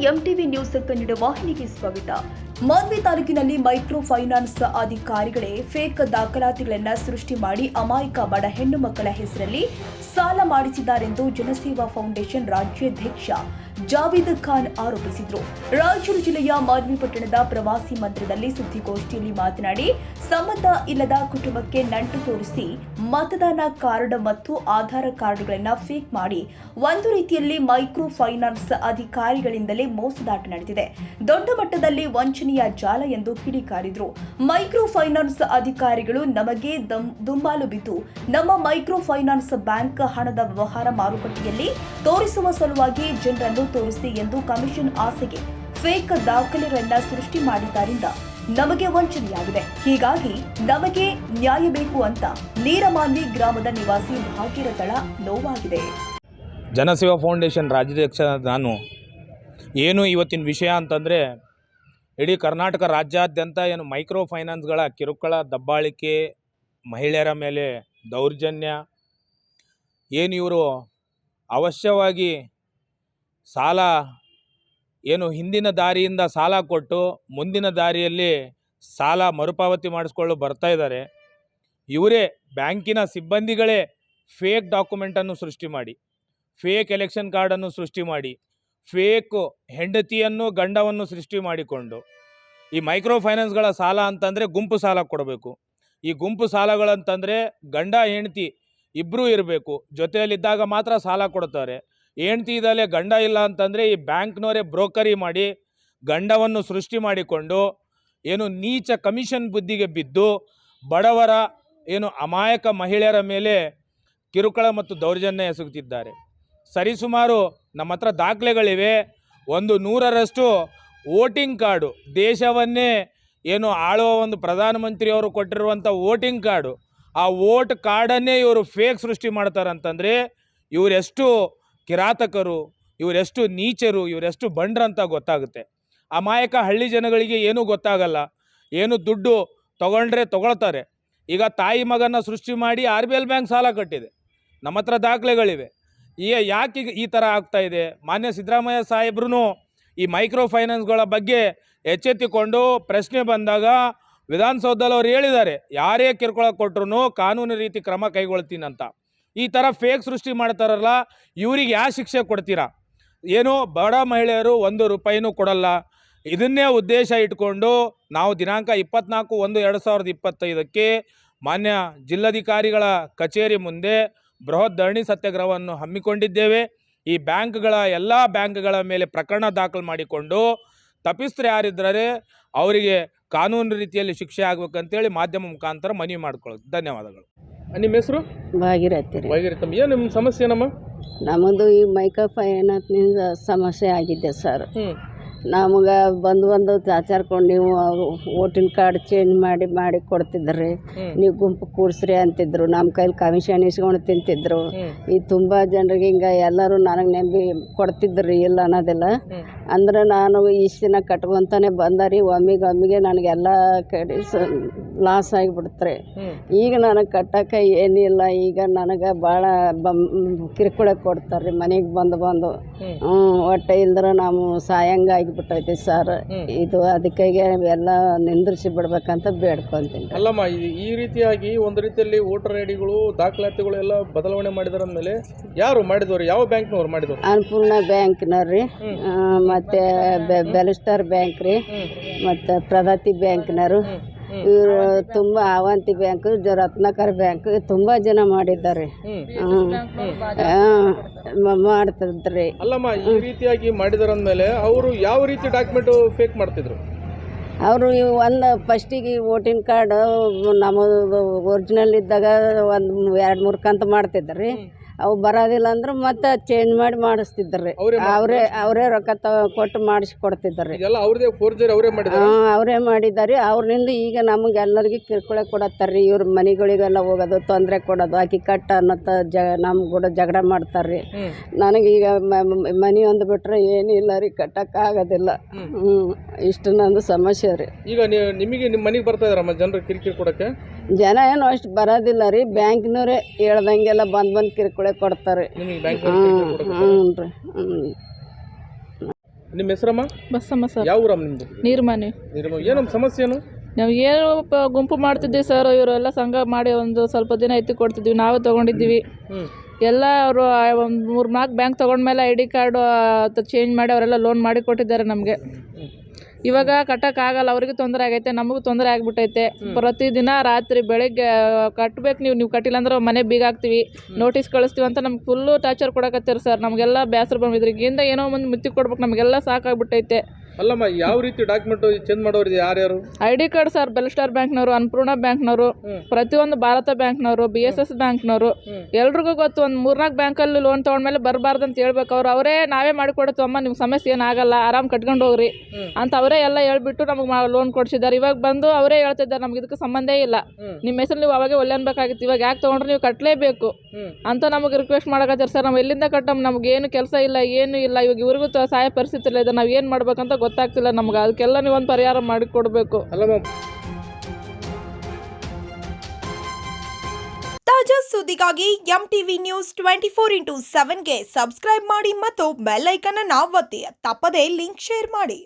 MTV news Kannada ವಾಹಿನಿಗೆ ಸ್ವಾಗತ. ಮಾನ್ವಿ ತಾಲೂಕಿನಲ್ಲಿ ಮೈಕ್ರೋ ಫೈನಾನ್ಸ್ ಅಧಿಕಾರಿಗಳೇ ಫೇಕ್ ದಾಖಲಾತಿಗಳನ್ನು ಸೃಷ್ಟಿ ಮಾಡಿ ಅಮಾಯಕ ಬಡ ಹೆಣ್ಣು ಮಕ್ಕಳ ಹೆಸರಲ್ಲಿ ಸಾಲ ಮಾಡಿಸಿದ್ದಾರೆಂದು ಜನಸೇವಾ ಫೌಂಡೇಶನ್ ರಾಜ್ಯಾಧ್ಯಕ್ಷ ಜಾವೀದ್ ಖಾನ್ ಆರೋಪಿಸಿದರು. ರಾಯಚೂರು ಜಿಲ್ಲೆಯ ಮಾನ್ವಿ ಪಟ್ಟಣದ ಪ್ರವಾಸಿ ಮಂದಿರದಲ್ಲಿ ಸುದ್ದಿಗೋಷ್ಠಿಯಲ್ಲಿ ಮಾತನಾಡಿ, ಸಂಬಂಧ ಇಲ್ಲದ ಕುಟುಂಬಕ್ಕೆ ನಂಟು ತೋರಿಸಿ ಮತದಾನ ಕಾರ್ಡ್ ಮತ್ತು ಆಧಾರ್ ಕಾರ್ಡ್ಗಳನ್ನು ಫೇಕ್ ಮಾಡಿ ಒಂದು ರೀತಿಯಲ್ಲಿ ಮೈಕ್ರೋ ಫೈನಾನ್ಸ್ ಅಧಿಕಾರಿಗಳಿಂದಲೇ ಮೋಸದಾಟ ನಡೆದಿದೆ. ದೊಡ್ಡ ಮಟ್ಟದಲ್ಲಿ ವಂಚನೆಯ ಜಾಲ ಎಂದು ಕಿಡಿಕಾರಿದರು. ಮೈಕ್ರೋ ಫೈನಾನ್ಸ್ ಅಧಿಕಾರಿಗಳು ನಮಗೆ ದುಂಬಾಲು ಬಿದ್ದು ನಮ್ಮ ಮೈಕ್ರೋ ಫೈನಾನ್ಸ್ ಬ್ಯಾಂಕ್ ಹಣದ ವ್ಯವಹಾರ ಮಾರುಕಟ್ಟೆಯಲ್ಲಿ ತೋರಿಸುವ ಸಲುವಾಗಿ ಜನರನ್ನು ತೋರಿಸಿ ಎಂದು ಕಮಿಷನ್ ಆಸೆಗೆ ಫೇಕ್ ದಾಖಲೆಗಳನ್ನ ಸೃಷ್ಟಿ ಮಾಡಿದ್ದರಿಂದ ನಮಗೆ ವಂಚನೆಯಾಗಿದೆ. ಹೀಗಾಗಿ ನಮಗೆ ನ್ಯಾಯ ಬೇಕು ಅಂತ ನೀರಮಾನ್ವಿ ಗ್ರಾಮದ ನಿವಾಸಿ ಭಾಗ್ಯರಥಳ ನೋವಾಗಿದೆ. ಜನಸೇವಾ ಫೌಂಡೇಶನ್ ರಾಜ್ಯಾಧ್ಯಕ್ಷ ನಾನು. ಏನು ಇವತ್ತಿನ ವಿಷಯ ಅಂತಂದರೆ, ಇಡೀ ಕರ್ನಾಟಕ ರಾಜ್ಯಾದ್ಯಂತ ಏನು ಮೈಕ್ರೋ ಫೈನಾನ್ಸ್ಗಳ ಕಿರುಕುಳ, ದಬ್ಬಾಳಿಕೆ, ಮಹಿಳೆಯರ ಮೇಲೆ ದೌರ್ಜನ್ಯ, ಏನು ಇವರು ಅವಶ್ಯವಾಗಿ ಸಾಲ ಏನು ಹಿಂದಿನ ದಾರಿಯಿಂದ ಸಾಲ ಕೊಟ್ಟು ಮುಂದಿನ ದಾರಿಯಲ್ಲಿ ಸಾಲ ಮರುಪಾವತಿ ಮಾಡಿಸ್ಕೊಳ್ಳು ಬರ್ತಾ ಇದ್ದಾರೆ. ಇವರೇ ಬ್ಯಾಂಕಿನ ಸಿಬ್ಬಂದಿಗಳೇ ಫೇಕ್ ಡಾಕ್ಯುಮೆಂಟನ್ನು ಸೃಷ್ಟಿ ಮಾಡಿ, ಫೇಕ್ ಎಲೆಕ್ಷನ್ ಕಾರ್ಡನ್ನು ಸೃಷ್ಟಿ ಮಾಡಿ, ಫೇಕ್ ಹೆಂಡತಿಯನ್ನು ಗಂಡವನ್ನು ಸೃಷ್ಟಿ ಮಾಡಿಕೊಂಡು ಈ ಮೈಕ್ರೋ ಫೈನಾನ್ಸ್ಗಳ ಸಾಲ ಅಂತಂದರೆ ಗುಂಪು ಸಾಲ ಕೊಡಬೇಕು. ಈ ಗುಂಪು ಸಾಲಗಳಂತಂದರೆ ಗಂಡ ಹೆಂಡತಿ ಇಬ್ಬರೂ ಇರಬೇಕು, ಜೊತೆಯಲ್ಲಿದ್ದಾಗ ಮಾತ್ರ ಸಾಲ ಕೊಡ್ತಾರೆ. ಹೆಂಡತಿ ಇದ್ದಲ್ಲೇ ಗಂಡ ಇಲ್ಲ ಅಂತಂದರೆ ಈ ಬ್ಯಾಂಕ್ನವರೇ ಬ್ರೋಕರಿ ಮಾಡಿ ಗಂಡವನ್ನು ಸೃಷ್ಟಿ ಮಾಡಿಕೊಂಡು ಏನು ನೀಚ ಕಮಿಷನ್ ಬುದ್ಧಿಗೆ ಬಿದ್ದು ಬಡವರ ಏನು ಅಮಾಯಕ ಮಹಿಳೆಯರ ಮೇಲೆ ಕಿರುಕುಳ ಮತ್ತು ದೌರ್ಜನ್ಯ ಎಸಗುತ್ತಿದ್ದಾರೆ. ಸರಿಸುಮಾರು ನಮ್ಮ ಹತ್ರ ದಾಖಲೆಗಳಿವೆ. 100ರಷ್ಟು ವೋಟಿಂಗ್ ಕಾರ್ಡು, ದೇಶವನ್ನೇ ಏನು ಆಳುವ ಒಂದು ಪ್ರಧಾನಮಂತ್ರಿಯವರು ಕೊಟ್ಟಿರುವಂಥ ವೋಟಿಂಗ್ ಕಾರ್ಡು, ಆ ವೋಟ್ ಕಾರ್ಡನ್ನೇ ಇವರು ಫೇಕ್ ಸೃಷ್ಟಿ ಮಾಡ್ತಾರಂತಂದರೆ ಇವರೆಷ್ಟು ಕಿರಾತಕರು, ಇವರೆಷ್ಟು ನೀಚರು, ಇವರೆಷ್ಟು ಬಂಡ್ರಂತ ಗೊತ್ತಾಗುತ್ತೆ. ಅಮಾಯಕ ಹಳ್ಳಿ ಜನಗಳಿಗೆ ಏನೂ ಗೊತ್ತಾಗಲ್ಲ. ಏನು ದುಡ್ಡು ತೊಗೊಂಡ್ರೆ ತೊಗೊಳ್ತಾರೆ. ಈಗ ತಾಯಿ ಮಗನ ಸೃಷ್ಟಿ ಮಾಡಿ RBL ಬ್ಯಾಂಕ್ ಸಾಲ ಕಟ್ಟಿದೆ. ನಮ್ಮ ಹತ್ರ ದಾಖಲೆಗಳಿವೆ. ಯಾಕೆ ಈ ಥರ ಆಗ್ತಾಯಿದೆ? ಮಾನ್ಯ ಸಿದ್ದರಾಮಯ್ಯ ಸಾಹೇಬ್ರು ಈ ಮೈಕ್ರೋ ಫೈನಾನ್ಸ್ಗಳ ಬಗ್ಗೆ ಎಚ್ಚೆತ್ತುಕೊಂಡು ಪ್ರಶ್ನೆ ಬಂದಾಗ ವಿಧಾನಸೌಧದಲ್ಲಿ ಅವ್ರು ಹೇಳಿದ್ದಾರೆ, ಯಾರೇ ಕಿರುಕುಳ ಕೊಟ್ಟರು ಕಾನೂನು ರೀತಿ ಕ್ರಮ ಕೈಗೊಳ್ತೀನಂತ. ಈ ಥರ ಫೇಕ್ ಸೃಷ್ಟಿ ಮಾಡ್ತಾರಲ್ಲ, ಇವರಿಗೆ ಯಾವ ಶಿಕ್ಷೆ ಕೊಡ್ತೀರಾ? ಏನೋ ಬಡ ಮಹಿಳೆಯರು 1 ರೂಪಾಯಿನೂ ಕೊಡಲ್ಲ. ಇದನ್ನೇ ಉದ್ದೇಶ ಇಟ್ಕೊಂಡು ನಾವು ದಿನಾಂಕ 24/1/2025 ಮಾನ್ಯ ಜಿಲ್ಲಾಧಿಕಾರಿಗಳ ಕಚೇರಿ ಮುಂದೆ ಬೃಹತ್ ಧರಣಿ ಸತ್ಯಾಗ್ರಹವನ್ನು ಹಮ್ಮಿಕೊಂಡಿದ್ದೇವೆ. ಈ ಬ್ಯಾಂಕ್ಗಳ ಎಲ್ಲ ಬ್ಯಾಂಕ್ಗಳ ಮೇಲೆ ಪ್ರಕರಣ ದಾಖಲು ಮಾಡಿಕೊಂಡು ತಪ್ಪಿಸ್ತಾರೆ ಯಾರಿದ್ದರೆ ಅವರಿಗೆ ಕಾನೂನು ರೀತಿಯಲ್ಲಿ ಶಿಕ್ಷೆ ಆಗಬೇಕಂತೇಳಿ ಮಾಧ್ಯಮ ಮುಖಾಂತರ ಮನವಿ ಮಾಡ್ಕೊಳ್ಳೋದು. ಧನ್ಯವಾದಗಳು. ನಿಮ್ಮ ಹೆಸರು? ಭಾಗೀರಥಿ ರೀ. ಭಾಗೀರಥಿ, ಏನು ನಿಮ್ಮ ಸಮಸ್ಯೆ? ನಮ್ಮದು ಈ ಮೈಕ್ರೋ ಫೈನಾನ್ಸ್ನಿಂದ ಸಮಸ್ಯೆ ಆಗಿದೆ ಸರ್. ನಮಗೆ ಬಂದು ಆಚಾರ್ಕೊಂಡು ನೀವು ವೋಟಿಂಗ್ ಕಾರ್ಡ್ ಚೇಂಜ್ ಮಾಡಿ ಕೊಡ್ತಿದ್ರಿ, ನೀವು ಗುಂಪು ಕೂಡಿಸ್ರಿ ಅಂತಿದ್ರು. ನಮ್ಮ ಕೈಲಿ ಕಮಿಷನ್ ಇಸ್ಕೊಂಡು ತಿಂತಿದ್ರು. ಈ ತುಂಬ ಜನರಿಗೆ ಹಿಂಗೆ ಎಲ್ಲರೂ ನನಗೆ ನಂಬಿ ಕೊಡ್ತಿದ್ರಿ, ಇಲ್ಲ ಅನ್ನೋದಿಲ್ಲ. ಅಂದ್ರೆ ನಾನು ಇಷ್ಟು ದಿನ ಕಟ್ಕೊತಾನೆ ಬಂದಾರಿ, ಒಮ್ಮಿಗೆ ನನಗೆಲ್ಲ ಕಡೆ ಲಾಸ್ ಆಗಿಬಿಡ್ತ್ರಿ. ಈಗ ನನಗೆ ಕಟ್ಟಕ್ಕೆ ಏನಿಲ್ಲ. ಈಗ ನನಗೆ ಭಾಳ ಕಿರುಕುಳ ಕೊಡ್ತಾರೆ ಮನೆಗೆ ಬಂದು ಹೊಟ್ಟೆ ಇಲ್ದ್ರೆ ನಾವು ಸಾಯಂಗ ಆಗಿಬಿಟ್ಟೈತಿ ಸರ್. ಇದು ಅದಕ್ಕೆ ಎಲ್ಲ ನಿಂದ್ರಿಸಿ ಬಿಡ್ಬೇಕಂತ ಬೇಡ್ಕೊಂತೀನಿ. ಅಲ್ಲಮ್ಮ, ಈ ರೀತಿಯಾಗಿ ಒಂದು ರೀತಿಯಲ್ಲಿ ವೋಟರ್ ಐಡಿಗಳು ದಾಖಲಾತಿಗಳು ಎಲ್ಲ ಬದಲಾವಣೆ ಮಾಡಿದಾರ ಅಂದಮೇಲೆ ಯಾರು ಮಾಡಿದವರು? ಯಾವ ಬ್ಯಾಂಕ್ನವ್ರು ಮಾಡಿದವರು? ಅನ್ನಪೂರ್ಣ ಬ್ಯಾಂಕ್ನವ್ರಿ, ಮತ್ತು ಬೆಲಿಸ್ಟಾರ್ ಬ್ಯಾಂಕ್ ರೀ, ಮತ್ತು ಪ್ರಗತಿ ಬ್ಯಾಂಕ್ನವರು. ಇವರು ತುಂಬ ಅವಂತಿ ಬ್ಯಾಂಕ್, ರತ್ನಾಕರ್ ಬ್ಯಾಂಕ್ ತುಂಬ ಜನ ಮಾಡಿದ್ದಾರೆ, ಮಾಡ್ತಿದ್ರಿ. ಅಲ್ಲಮ್ಮ, ಈ ರೀತಿಯಾಗಿ ಮಾಡಿದಾರಂದ್ಮೇಲೆ ಅವರು ಯಾವ ರೀತಿ ಡಾಕ್ಯುಮೆಂಟ್ ಫೇಕ್ ಮಾಡ್ತಿದ್ರು? ಅವರು ಒಂದು ಫಸ್ಟಿಗೆ ವೋಟಿಂಗ್ ಕಾರ್ಡ್ ನಮ್ಮದು ಒರಿಜಿನಲ್ ಇದ್ದಾಗ 1-2-3 ಕಂತು ಮಾಡ್ತಿದ್ರಿ. ಅವು ಬರೋದಿಲ್ಲ ಅಂದ್ರೆ ಮತ್ತೆ ಚೇಂಜ್ ಮಾಡಿ ಮಾಡಿಸ್ತಿದ್ರಿ. ಅವರೇ ರೊಕ್ಕ ಕೊಟ್ಟು ಮಾಡಿಸ್ಕೊಡ್ತಿದ್ರಿ. ಅವರೇ ಮಾಡಿದ್ದಾರೆ. ಅವ್ರಿಂದ ಈಗ ನಮಗೆಲ್ಲರಿಗೂ ಕಿರುಕುಳ ಕೊಡತ್ತಾರ್ರಿ. ಇವ್ರ ಮನೆಗಳಿಗೆಲ್ಲ ಹೋಗೋದು, ತೊಂದರೆ ಕೊಡೋದು, ಆಕಿ ಕಟ್ಟ ಅನ್ನತ್ತ ನಮ್ಮ ಕೂಡ ಜಗಳ ಮಾಡ್ತಾರ್ರಿ. ನನಗೀಗ ಮನೆ ಒಂದು ಬಿಟ್ರೆ ಏನಿಲ್ಲ ರೀ, ಕಟ್ಟಕ್ಕಾಗೋದಿಲ್ಲ. ಇಷ್ಟು ನಂದು ಸಮಸ್ಯೆ ರೀ. ಈಗ ನಿಮಗೆ ನಿಮ್ಮ ಮನೆಗೆ ಬರ್ತಾ ಇದಾರಮ್ಮ ಜನರು ಕಿರಿಕಿರಿ ಕೊಡಕ್ಕೆ? ಜನ ಏನು ಅಷ್ಟು ಬರೋದಿಲ್ಲ ರೀ. ಬ್ಯಾಂಕ್ನವರೇ ಹೇಳ್ದಂಗೆಲ್ಲ ಬಂದು ಕಿರುಕುಳ ಕೊಡ್ತಾರೆ. ನಿಮಗೆ ಬ್ಯಾಂಕ್ ಹ್ಞೂ ರೀ. ನಿಮ್ಮ ಹೆಸರಮ್ಮ? ಬಸ್ಸಮ್ಮ ಸರ್. ಯಾವ ಊರಮ್ಮ ನಿಮ್ಮದು? ನೀರ್ಮಾನಿ. ಏನಮ್ಮ ಸಮಸ್ಯೆ ಏನು? ನಾವು ಏನು ಗುಂಪು ಮಾಡ್ತಿದ್ದೀವಿ ಸರ್, ಇವರೆಲ್ಲ ಸಂಘ ಮಾಡಿ ಒಂದು ಸ್ವಲ್ಪ ದಿನ ಎತ್ತಿ ಕೊಡ್ತಿದ್ವಿ, ನಾವು ತೊಗೊಂಡಿದ್ದೀವಿ. ಎಲ್ಲ ಅವರು ಒಂದು 3-4 ಬ್ಯಾಂಕ್ ತೊಗೊಂಡ್ಮೇಲೆ ID ಕಾರ್ಡು ಚೇಂಜ್ ಮಾಡಿ ಅವರೆಲ್ಲ ಲೋನ್ ಮಾಡಿ ಕೊಟ್ಟಿದ್ದಾರೆ ನಮಗೆ. ಇವಾಗ ಕಟ್ಟೋಕ್ಕಾಗಲ್ಲ, ಅವ್ರಿಗೆ ತೊಂದರೆ ಆಗೈತೆ, ನಮಗೂ ತೊಂದರೆ ಆಗಿಬಿಟ್ಟೈತೆ. ಪ್ರತಿದಿನ ರಾತ್ರಿ ಬೆಳಗ್ಗೆ ಕಟ್ಟಬೇಕು, ನೀವು ಕಟ್ಟಿಲ್ಲ ಅಂದ್ರೆ ಮನೆ ಬೀಗ ಹಾಕ್ತೀವಿ, ನೋಟಿಸ್ ಕಳಿಸ್ತೀವಿ ಅಂತ ನಮ್ಗೆ ಫುಲ್ಲು ಟಾರ್ಚರ್ ಕೊಡಕತ್ತೀರಿ ಸರ್. ನಮಗೆಲ್ಲ ಬೇಸರ ಬಂದಿದ್ರಿಂದ ಏನೋ ಒಂದು ಮಿತ್ತಿ ಕೊಡ್ಬೇಕು, ನಮಗೆಲ್ಲ ಸಾಕಾಗ್ಬಿಟ್ಟೈತೆ. ಅಲ್ಲಮ್ಮ, ಯಾವ ರೀತಿ ಡಾಕ್ಯುಮೆಂಟ್ ಚೇಂಜ್ ಮಾಡೋರು ಯಾರ್ಯಾರು? ID ಕಾರ್ಡ್ ಸರ್, ಬೆಲ್ಸ್ಟಾರ್ ಬ್ಯಾಂಕ್ನವರು, ಅನ್ನಪೂರ್ಣ ಬ್ಯಾಂಕ್ನವರು, ಪ್ರತಿಯೊಂದು ಭಾರತ ಬ್ಯಾಂಕ್ನವರು, BSS ಬ್ಯಾಂಕ್ನವರು, ಎಲ್ರಿಗೂ ಗೊತ್ತು. ಒಂದು 3-4 ಬ್ಯಾಂಕಲ್ಲಿ ಲೋನ್ ತೊಗೊಂಡ್ಮೇಲೆ ಬರಬಾರ್ದು ಅಂತ ಹೇಳ್ಬೇಕು. ಅವರೇ ನಾವೇ ಮಾಡಿಕೊಡ್ತೀವಿ ಅಮ್ಮ, ನಿಮ್ಮ ಸಮಸ್ಯೆ ಏನಾಗಲ್ಲ, ಆರಾಮ್ ಕಟ್ಕೊಂಡು ಹೋಗ್ರಿ ಅಂತ ಅವರೇ ಎಲ್ಲ ಹೇಳ್ಬಿಟ್ಟು ನಮಗೆ ಲೋನ್ ಕೊಡ್ಸಿದ್ದಾರೆ. ಇವಾಗ ಬಂದು ಅವರೇ ಹೇಳ್ತಿದ್ದಾರೆ ನಮ್ಗೆ ಇದಕ್ಕೆ ಸಂಬಂಧ ಇಲ್ಲ, ನಿಮ್ಮ ಹೆಸರು ನೀವು ಅವಾಗೆ ಒಳ್ಳೆ ಅನ್ಬೇಕಾಗಿತ್ತು, ಇವಾಗ ಯಾಕೆ ತೊಗೊಂಡ್ರೆ ನೀವು ಕಟ್ಟಲೇಬೇಕು ಅಂತ ನಮಗೆ ರಿಕ್ವೆಸ್ಟ್ ಮಾಡಕತ್ತಾರೆ ಸರ್. ನಾವು ಎಲ್ಲಿಂದ ಕಟ್ಟಮ್ಮ, ನಮ್ಗೆ ಏನು ಕೆಲಸ ಇಲ್ಲ, ಏನು ಇಲ್ಲ. ಇವಾಗ ಇವ್ರಿಗೂ ಸಹಾಯ ಪರಿಸ್ಥಿತಿ ಇಲ್ಲ, ಇದು ನಾವು ಏನು ಮಾಡ್ಬೇಕಂತ ಗೊತ್ತಾಗ್ತಿಲ್ಲ ನಮ್ಗೆ. ಅದಕ್ಕೆಲ್ಲ ನೀವು ಒಂದು ಪರಿಹಾರ ಮಾಡಿ ಕೊಡಬೇಕು. ತಾಜಾ ಸುದ್ದಿಗಾಗಿ MTV ನ್ಯೂಸ್ 24/7ಗೆ ಸಬ್ಸ್ಕ್ರೈಬ್ ಮಾಡಿ ಮತ್ತು ಬೆಲ್ ಐಕಾನ್ ಅನ್ನು ಒತ್ತಿ. ತಪ್ಪದೇ ಲಿಂಕ್ ಶೇರ್ ಮಾಡಿ.